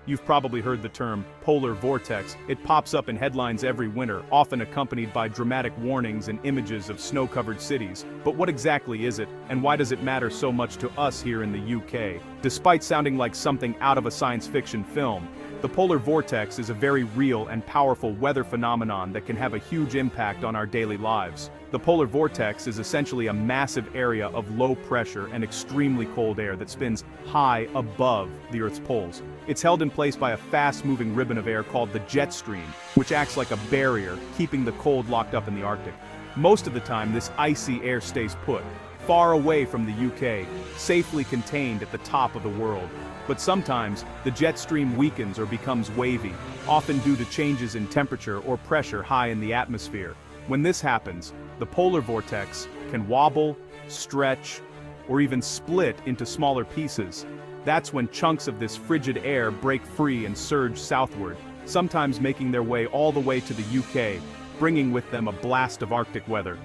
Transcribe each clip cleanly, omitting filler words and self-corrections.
You've probably heard the term polar vortex. It pops up in headlines every winter, often accompanied by dramatic warnings and images of snow-covered cities. But what exactly is it, and why does it matter so much to us here in the UK? Despite sounding like something out of a science fiction film, the polar vortex is a very real and powerful weather phenomenon that can have a huge impact on our daily lives. The polar vortex is essentially a massive area of low pressure and extremely cold air that spins high above the Earth's poles. It's held in place by a fast-moving ribbon of air called the jet stream, which acts like a barrier, keeping the cold locked up in the Arctic. Most of the time, this icy air stays put, far away from the UK, safely contained at the top of the world. But sometimes, the jet stream weakens or becomes wavy, often due to changes in temperature or pressure high in the atmosphere. When this happens, the polar vortex can wobble, stretch, or even split into smaller pieces. That's when chunks of this frigid air break free and surge southward, sometimes making their way all the way to the UK, bringing with them a blast of Arctic weather.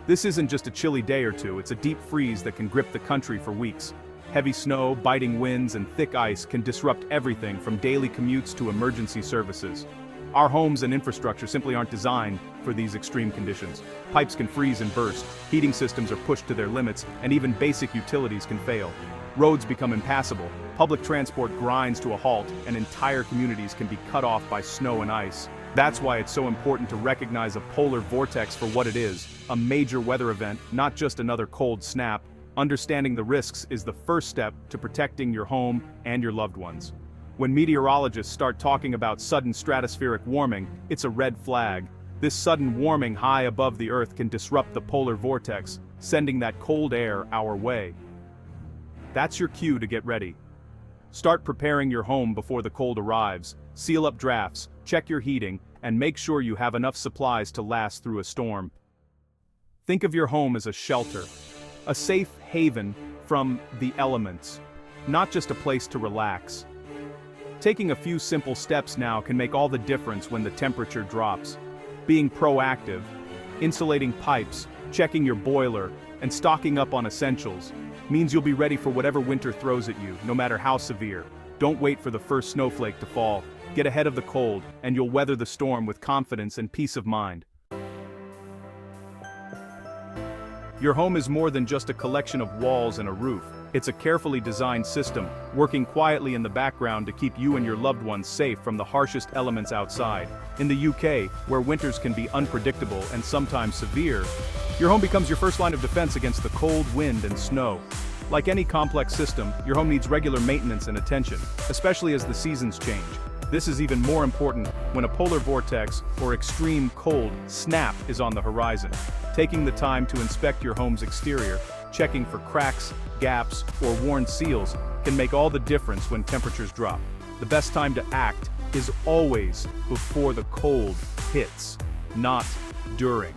This isn't just a chilly day or two, it's a deep freeze that can grip the country for weeks. Heavy snow, biting winds, and thick ice can disrupt everything from daily commutes to emergency services. Our homes and infrastructure simply aren't designed for these extreme conditions. Pipes can freeze and burst, heating systems are pushed to their limits, and even basic utilities can fail. Roads become impassable, public transport grinds to a halt, and entire communities can be cut off by snow and ice. That's why it's so important to recognize a polar vortex for what it is, a major weather event, not just another cold snap. Understanding the risks is the first step to protecting your home and your loved ones. When meteorologists start talking about sudden stratospheric warming, it's a red flag. This sudden warming high above the Earth can disrupt the polar vortex, sending that cold air our way. That's your cue to get ready. Start preparing your home before the cold arrives, seal up drafts, check your heating, and make sure you have enough supplies to last through a storm. Think of your home as a shelter, a safe haven from the elements, not just a place to relax. Taking a few simple steps now can make all the difference when the temperature drops. Being proactive, insulating pipes, checking your boiler, and stocking up on essentials means you'll be ready for whatever winter throws at you, no matter how severe. Don't wait for the first snowflake to fall. Get ahead of the cold, and you'll weather the storm with confidence and peace of mind. Your home is more than just a collection of walls and a roof. It's a carefully designed system, working quietly in the background to keep you and your loved ones safe from the harshest elements outside. In the UK, where winters can be unpredictable and sometimes severe, your home becomes your first line of defense against the cold, wind, and snow. Like any complex system, your home needs regular maintenance and attention, especially as the seasons change. This is even more important when a polar vortex or extreme cold snap is on the horizon. Taking the time to inspect your home's exterior, checking for cracks, gaps, or worn seals can make all the difference when temperatures drop. The best time to act is always before the cold hits, not during.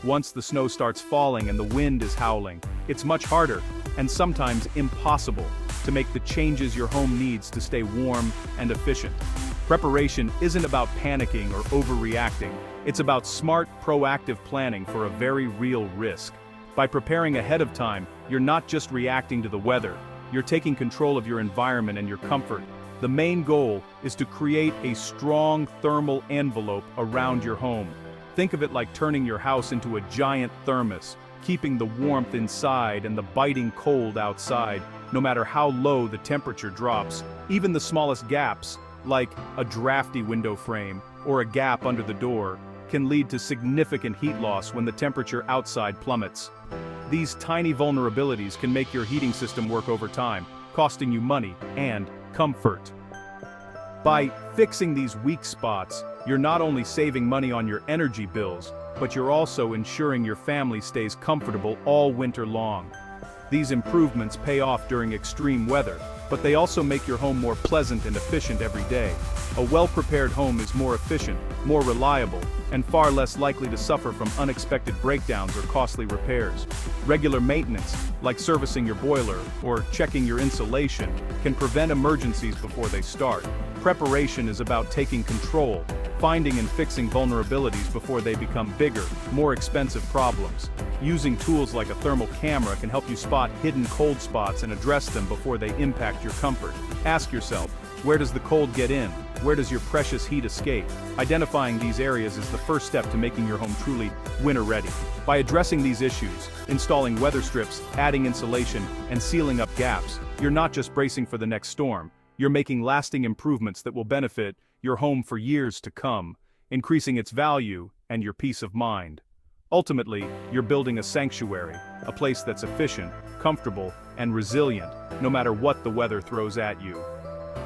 Once the snow starts falling and the wind is howling, it's much harder, and sometimes impossible, to make the changes your home needs to stay warm and efficient. Preparation isn't about panicking or overreacting. It's about smart, proactive planning for a very real risk. By preparing ahead of time, you're not just reacting to the weather, you're taking control of your environment and your comfort. The main goal is to create a strong thermal envelope around your home. Think of it like turning your house into a giant thermos, keeping the warmth inside and the biting cold outside, no matter how low the temperature drops. Even the smallest gaps, like a drafty window frame or a gap under the door, can lead to significant heat loss when the temperature outside plummets. These tiny vulnerabilities can make your heating system work over time, costing you money and comfort. By fixing these weak spots, you're not only saving money on your energy bills, but you're also ensuring your family stays comfortable all winter long. These improvements pay off during extreme weather, but they also make your home more pleasant and efficient every day. A well-prepared home is more efficient, more reliable, and far less likely to suffer from unexpected breakdowns or costly repairs. Regular maintenance, like servicing your boiler or checking your insulation, can prevent emergencies before they start. Preparation is about taking control, finding and fixing vulnerabilities before they become bigger, more expensive problems. Using tools like a thermal camera can help you spot hidden cold spots and address them before they impact your comfort. Ask yourself, Where does the cold get in? Where does your precious heat escape? Identifying these areas is the first step to making your home truly winter-ready. By addressing these issues, installing weather strips, adding insulation, and sealing up gaps, you're not just bracing for the next storm, you're making lasting improvements that will benefit your home for years to come, increasing its value and your peace of mind. Ultimately, you're building a sanctuary, a place that's efficient, comfortable, and resilient, no matter what the weather throws at you.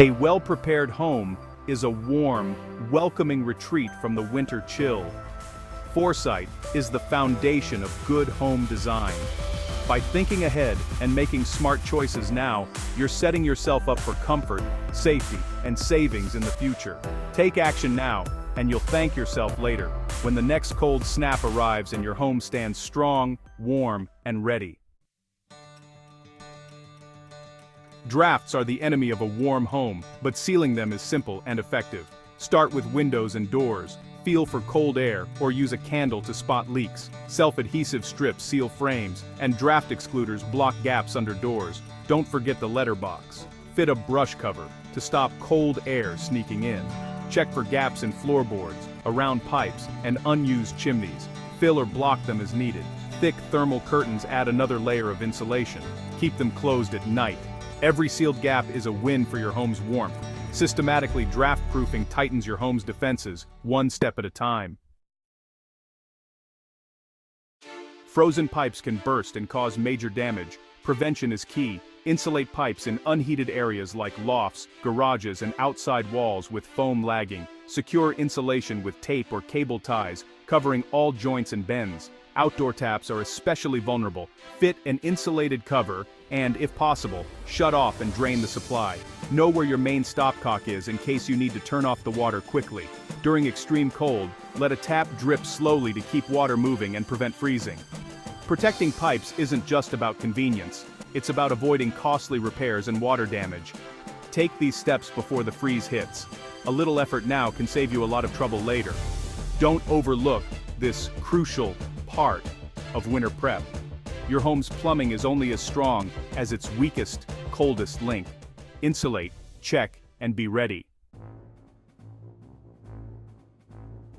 A well-prepared home is a warm, welcoming retreat from the winter chill. Foresight is the foundation of good home design. By thinking ahead and making smart choices now, you're setting yourself up for comfort, safety, and savings in the future. Take action now, and you'll thank yourself later, when the next cold snap arrives and your home stands strong, warm, and ready. Drafts are the enemy of a warm home, but sealing them is simple and effective. Start with windows and doors. Feel for cold air, or use a candle to spot leaks. Self-adhesive strips seal frames, and draft excluders block gaps under doors. Don't forget the letterbox. Fit a brush cover to stop cold air sneaking in. Check for gaps in floorboards, around pipes, and unused chimneys. Fill or block them as needed. Thick thermal curtains add another layer of insulation. Keep them closed at night. Every sealed gap is a win for your home's warmth. Systematically draft-proofing tightens your home's defenses, one step at a time. Frozen pipes can burst and cause major damage. Prevention is key. Insulate pipes in unheated areas like lofts, garages, and outside walls with foam lagging. Secure insulation with tape or cable ties, covering all joints and bends. Outdoor taps are especially vulnerable. Fit an insulated cover and, if possible, shut off and drain the supply. Know where your main stopcock is in case you need to turn off the water quickly. During extreme cold, let a tap drip slowly to keep water moving and prevent freezing. Protecting pipes isn't just about convenience. It's about avoiding costly repairs and water damage. Take these steps before the freeze hits. A little effort now can save you a lot of trouble later. Don't overlook this crucial part of winter prep. Your home's plumbing is only as strong as its weakest, coldest link. Insulate, check, and be ready.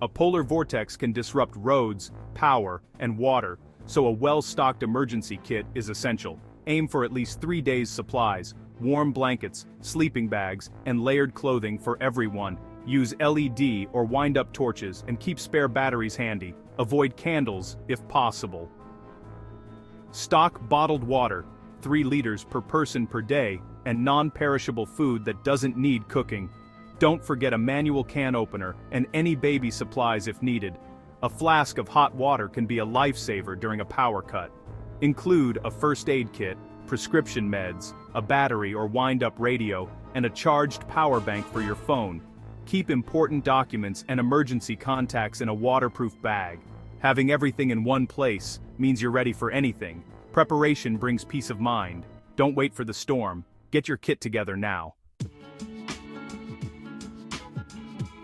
A polar vortex can disrupt roads, power, and water, so a well-stocked emergency kit is essential. Aim for at least 3 days' supplies, warm blankets, sleeping bags, and layered clothing for everyone. Use LED or wind-up torches and keep spare batteries handy. Avoid candles if possible. Stock bottled water, 3 liters per person per day, and non-perishable food that doesn't need cooking. Don't forget a manual can opener and any baby supplies if needed. A flask of hot water can be a lifesaver during a power cut. Include a first aid kit, prescription meds, a battery or wind-up radio, and a charged power bank for your phone. Keep important documents and emergency contacts in a waterproof bag. Having everything in one place means you're ready for anything. Preparation brings peace of mind. Don't wait for the storm. Get your kit together now.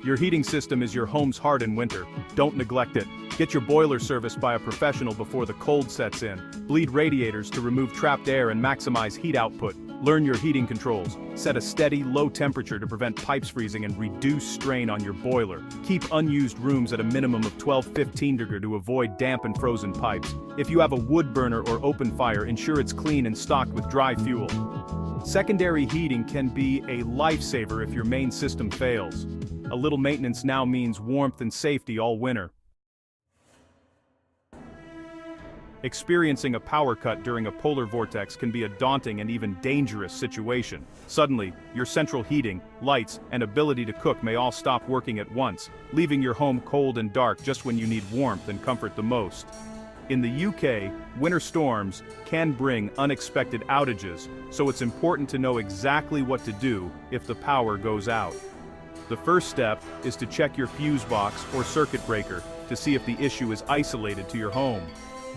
Your heating system is your home's heart in winter. Don't neglect it. Get your boiler serviced by a professional before the cold sets in. Bleed radiators to remove trapped air and maximize heat output. Learn your heating controls. Set a steady, low temperature to prevent pipes freezing and reduce strain on your boiler. Keep unused rooms at a minimum of 12-15 degrees to avoid damp and frozen pipes. If you have a wood burner or open fire, ensure it's clean and stocked with dry fuel. Secondary heating can be a lifesaver if your main system fails. A little maintenance now means warmth and safety all winter. Experiencing a power cut during a polar vortex can be a daunting and even dangerous situation. Suddenly, your central heating, lights, and ability to cook may all stop working at once, leaving your home cold and dark just when you need warmth and comfort the most. In the UK, winter storms can bring unexpected outages, so it's important to know exactly what to do if the power goes out. The first step is to check your fuse box or circuit breaker to see if the issue is isolated to your home.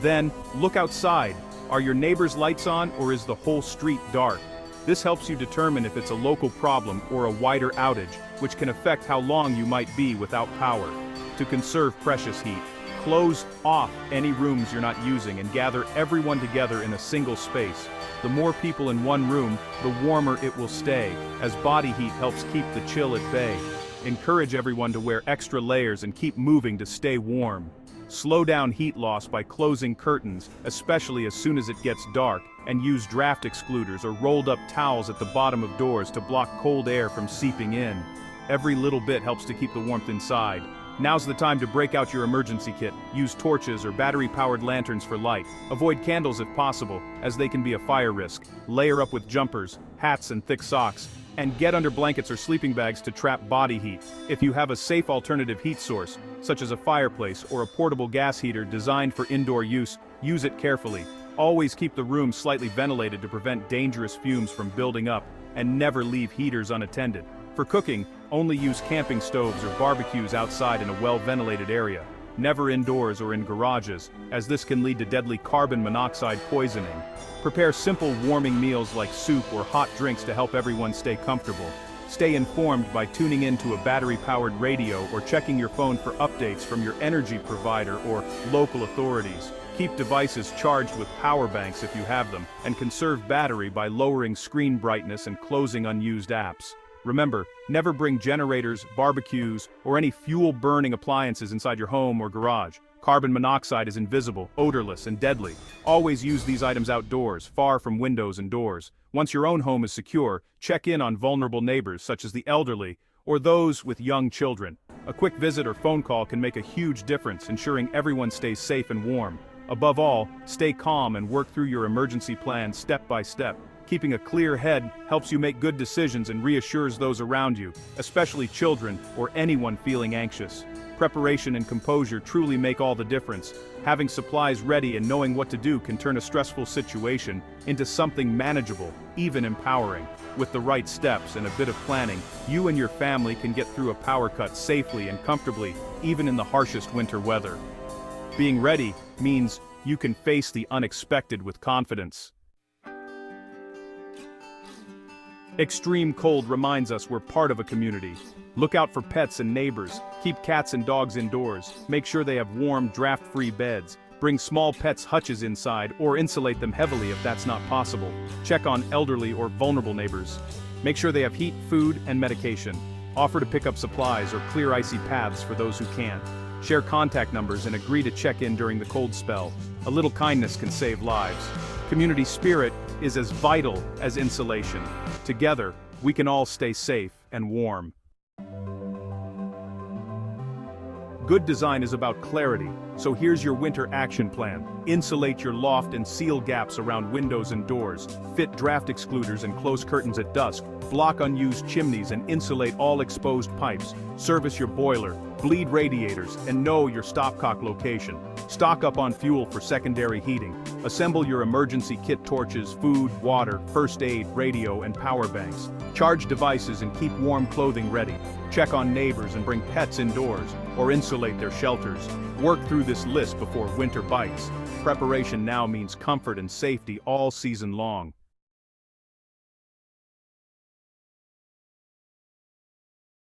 Then, look outside. Are your neighbors' lights on, or is the whole street dark? This helps you determine if it's a local problem or a wider outage, which can affect how long you might be without power. To conserve precious heat, Close off any rooms you're not using and gather everyone together in a single space. The more people in one room, the warmer it will stay, as body heat helps keep the chill at bay. Encourage everyone to wear extra layers and keep moving to stay warm. Slow down heat loss by closing curtains, especially as soon as it gets dark, and use draft excluders or rolled up towels at the bottom of doors to block cold air from seeping in. Every little bit helps to keep the warmth inside. Now's the time to break out your emergency kit. Use torches or battery-powered lanterns for light. Avoid candles if possible, as they can be a fire risk. Layer up with jumpers, hats and thick socks, and get under blankets or sleeping bags to trap body heat. If you have a safe alternative heat source, such as a fireplace or a portable gas heater designed for indoor use, use it carefully. Always keep the room slightly ventilated to prevent dangerous fumes from building up, and never leave heaters unattended. For cooking, only use camping stoves or barbecues outside in a well-ventilated area. Never indoors or in garages, as this can lead to deadly carbon monoxide poisoning. Prepare simple warming meals like soup or hot drinks to help everyone stay comfortable. Stay informed by tuning in to a battery-powered radio or checking your phone for updates from your energy provider or local authorities. Keep devices charged with power banks if you have them, and conserve battery by lowering screen brightness and closing unused apps. Remember, never bring generators, barbecues, or any fuel-burning appliances inside your home or garage. Carbon monoxide is invisible, odorless, and deadly. Always use these items outdoors, far from windows and doors. Once your own home is secure, check in on vulnerable neighbors such as the elderly or those with young children. A quick visit or phone call can make a huge difference, ensuring everyone stays safe and warm. Above all, stay calm and work through your emergency plan step by step. Keeping a clear head helps you make good decisions and reassures those around you, especially children or anyone feeling anxious. Preparation and composure truly make all the difference. Having supplies ready and knowing what to do can turn a stressful situation into something manageable, even empowering. With the right steps and a bit of planning, you and your family can get through a power cut safely and comfortably, even in the harshest winter weather. Being ready means you can face the unexpected with confidence. Extreme cold reminds us we're part of a community. Look out for pets and neighbors. Keep cats and dogs indoors. Make sure they have warm, draft-free beds. Bring small pets' hutches inside or insulate them heavily if that's not possible. Check on elderly or vulnerable neighbors. Make sure they have heat, food, and medication. Offer to pick up supplies or clear icy paths for those who can't. Share contact numbers and agree to check in during the cold spell. A little kindness can save lives. Community spirit is as vital as insulation. Together, we can all stay safe and warm. Good design is about clarity, so here's your winter action plan. Insulate your loft and seal gaps around windows and doors. Fit draft excluders and close curtains at dusk. Block unused chimneys and insulate all exposed pipes. Service your boiler, bleed radiators, and know your stopcock location. Stock up on fuel for secondary heating. Assemble your emergency kit: torches, food, water, first aid, radio, and power banks. Charge devices and keep warm clothing ready. Check on neighbors and bring pets indoors, or insulate their shelters. Work through this list before winter bites. Preparation now means comfort and safety all season long.